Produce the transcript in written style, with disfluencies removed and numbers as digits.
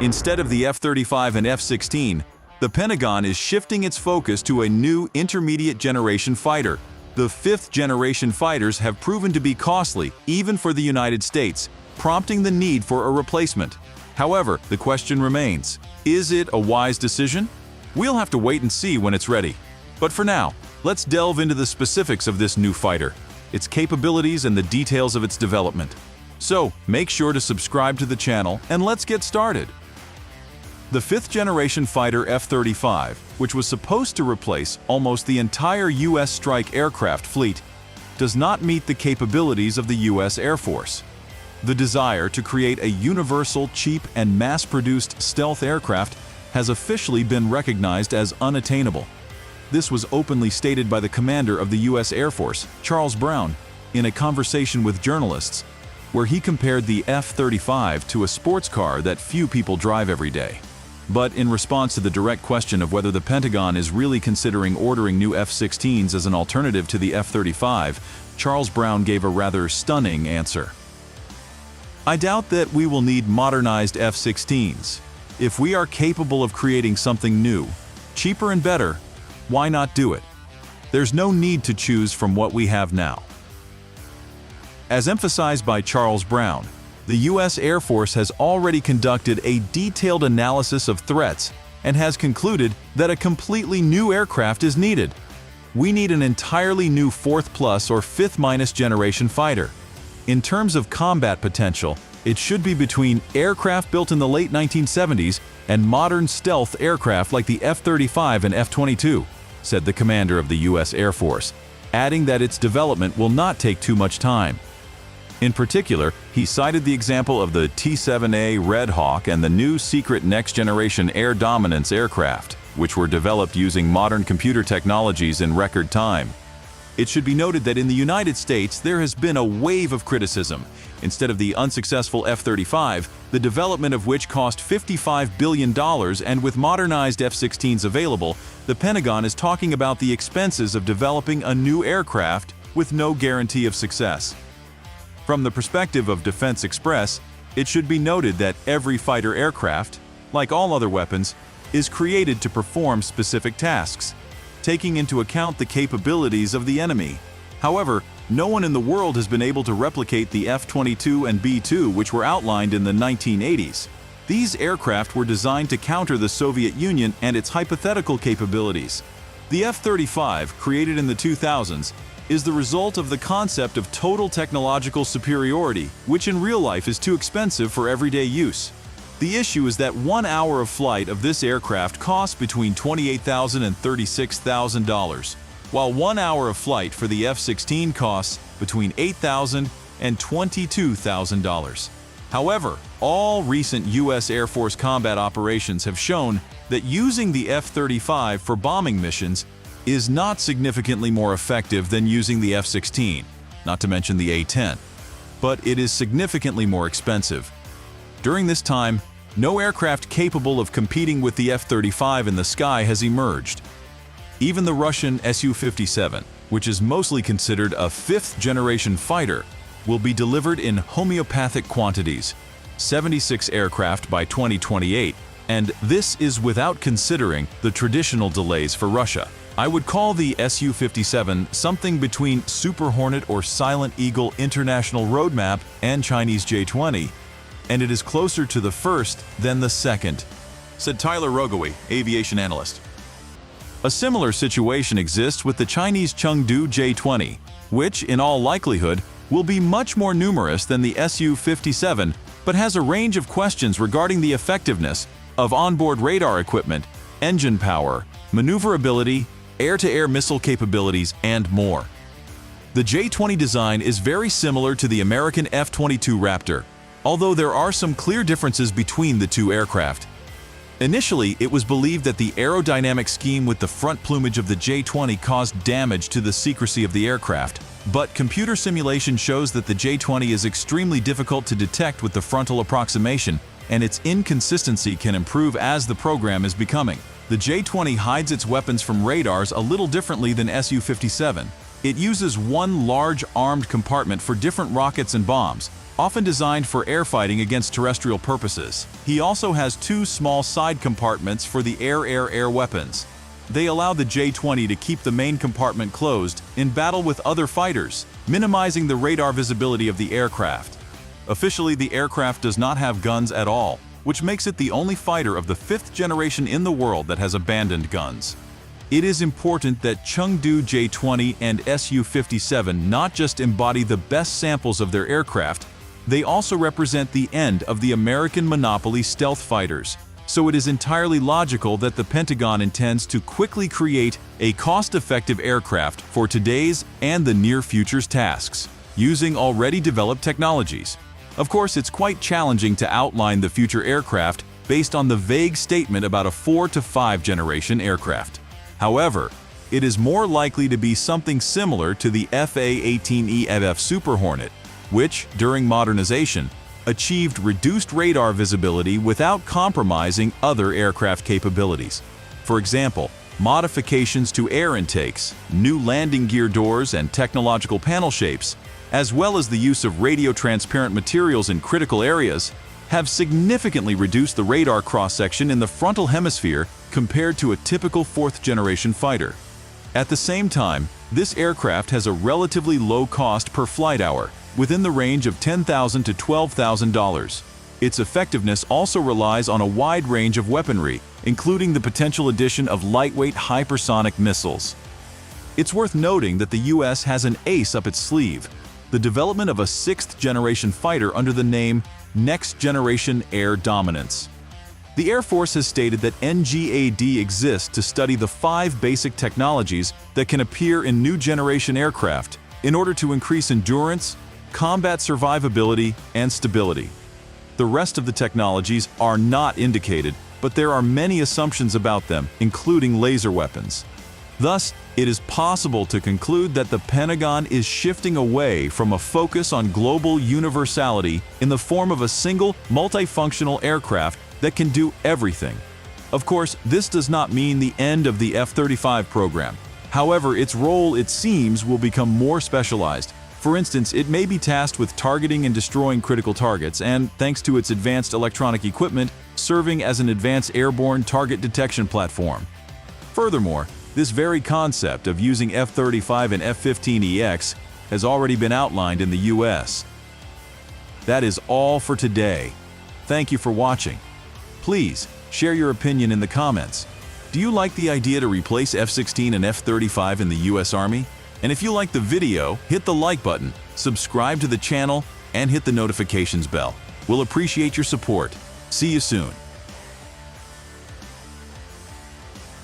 Instead of the F-35 and F-16, the Pentagon is shifting its focus to a new intermediate-generation fighter. The fifth-generation fighters have proven to be costly, even for the United States, prompting the need for a replacement. However, the question remains, is it a wise decision? We'll have to wait and see when it's ready. But for now, let's delve into the specifics of this new fighter, its capabilities and the details of its development. So, make sure to subscribe to the channel and let's get started. The fifth-generation fighter F-35, which was supposed to replace almost the entire U.S. strike aircraft fleet, does not meet the capabilities of the U.S. Air Force. The desire to create a universal, cheap, and mass-produced stealth aircraft has officially been recognized as unattainable. This was openly stated by the commander of the U.S. Air Force, Charles Brown, in a conversation with journalists, where he compared the F-35 to a sports car that few people drive every day. But in response to the direct question of whether the Pentagon is really considering ordering new F-16s as an alternative to the F-35, Charles Brown gave a rather stunning answer. "I doubt that we will need modernized F-16s. If we are capable of creating something new, cheaper and better, why not do it? There's no need to choose from what we have now." As emphasized by Charles Brown, the U.S. Air Force has already conducted a detailed analysis of threats and has concluded that a completely new aircraft is needed. We need an entirely new fourth-plus or fifth-minus generation fighter. In terms of combat potential, it should be between aircraft built in the late 1970s and modern stealth aircraft like the F-35 and F-22, said the commander of the U.S. Air Force, adding that its development will not take too much time. In particular, he cited the example of the T-7A Red Hawk and the new secret next-generation air dominance aircraft, which were developed using modern computer technologies in record time. It should be noted that in the United States, there has been a wave of criticism. Instead of the unsuccessful F-35, the development of which cost $55 billion, and with modernized F-16s available, the Pentagon is talking about the expenses of developing a new aircraft with no guarantee of success. From the perspective of Defense Express, it should be noted that every fighter aircraft, like all other weapons, is created to perform specific tasks, taking into account the capabilities of the enemy. However, no one in the world has been able to replicate the F-22 and B-2, which were outlined in the 1980s. These aircraft were designed to counter the Soviet Union and its hypothetical capabilities. The F-35, created in the 2000s, is the result of the concept of total technological superiority, which in real life is too expensive for everyday use. The issue is that 1 hour of flight of this aircraft costs between $28,000 and $36,000, while 1 hour of flight for the F-16 costs between $8,000 and $22,000. However, all recent U.S. Air Force combat operations have shown that using the F-35 for bombing missions is not significantly more effective than using the F-16, not to mention the A-10, but it is significantly more expensive. During this time, no aircraft capable of competing with the F-35 in the sky has emerged. Even the Russian Su-57, which is mostly considered a fifth-generation fighter, will be delivered in homeopathic quantities, 76 aircraft by 2028, and this is without considering the traditional delays for Russia. I would call the Su-57 something between Super Hornet or Silent Eagle International Roadmap and Chinese J-20, and it is closer to the first than the second, said Tyler Rogowy, aviation analyst. A similar situation exists with the Chinese Chengdu J-20, which, in all likelihood, will be much more numerous than the Su-57, but has a range of questions regarding the effectiveness of onboard radar equipment, engine power, maneuverability, air-to-air missile capabilities, and more. The J-20 design is very similar to the American F-22 Raptor, although there are some clear differences between the two aircraft. Initially, it was believed that the aerodynamic scheme with the front plumage of the J-20 caused damage to the secrecy of the aircraft, but computer simulation shows that the J-20 is extremely difficult to detect with the frontal approximation, and its inconsistency can improve as the program is becoming. The J-20 hides its weapons from radars a little differently than Su-57. It uses one large armed compartment for different rockets and bombs, often designed for air fighting against terrestrial purposes. He also has two small side compartments for the air-air-air weapons. They allow the J-20 to keep the main compartment closed in battle with other fighters, minimizing the radar visibility of the aircraft. Officially, the aircraft does not have guns at all, which makes it the only fighter of the 5th generation in the world that has abandoned guns. It is important that Chengdu J-20 and Su-57 not just embody the best samples of their aircraft, they also represent the end of the American monopoly stealth fighters. So it is entirely logical that the Pentagon intends to quickly create a cost-effective aircraft for today's and the near future's tasks, using already developed technologies. Of course, it's quite challenging to outline the future aircraft based on the vague statement about a 4 to 5 generation aircraft. However, it is more likely to be something similar to the FA-18E FF Super Hornet, which, during modernization, achieved reduced radar visibility without compromising other aircraft capabilities. For example, modifications to air intakes, new landing gear doors, and technological panel shapes, as well as the use of radio-transparent materials in critical areas, have significantly reduced the radar cross-section in the frontal hemisphere compared to a typical 4th-generation fighter. At the same time, this aircraft has a relatively low cost per flight hour, within the range of $10,000 to $12,000. Its effectiveness also relies on a wide range of weaponry, including the potential addition of lightweight hypersonic missiles. It's worth noting that the US has an ace up its sleeve, the development of a 6th-generation fighter under the name Next Generation Air Dominance. The Air Force has stated that NGAD exists to study the 5 basic technologies that can appear in new generation aircraft in order to increase endurance, combat survivability, and stability. The rest of the technologies are not indicated, but there are many assumptions about them, including laser weapons. Thus, it is possible to conclude that the Pentagon is shifting away from a focus on global universality in the form of a single, multifunctional aircraft that can do everything. Of course, this does not mean the end of the F-35 program. However, its role, it seems, will become more specialized. For instance, it may be tasked with targeting and destroying critical targets and, thanks to its advanced electronic equipment, serving as an advanced airborne target detection platform. Furthermore, this very concept of using F-35 and F-15EX has already been outlined in the US. That is all for today. Thank you for watching. Please, share your opinion in the comments. Do you like the idea to replace F-16 and F-35 in the US Army? And if you like the video, hit the like button, subscribe to the channel, and hit the notifications bell. We'll appreciate your support. See you soon.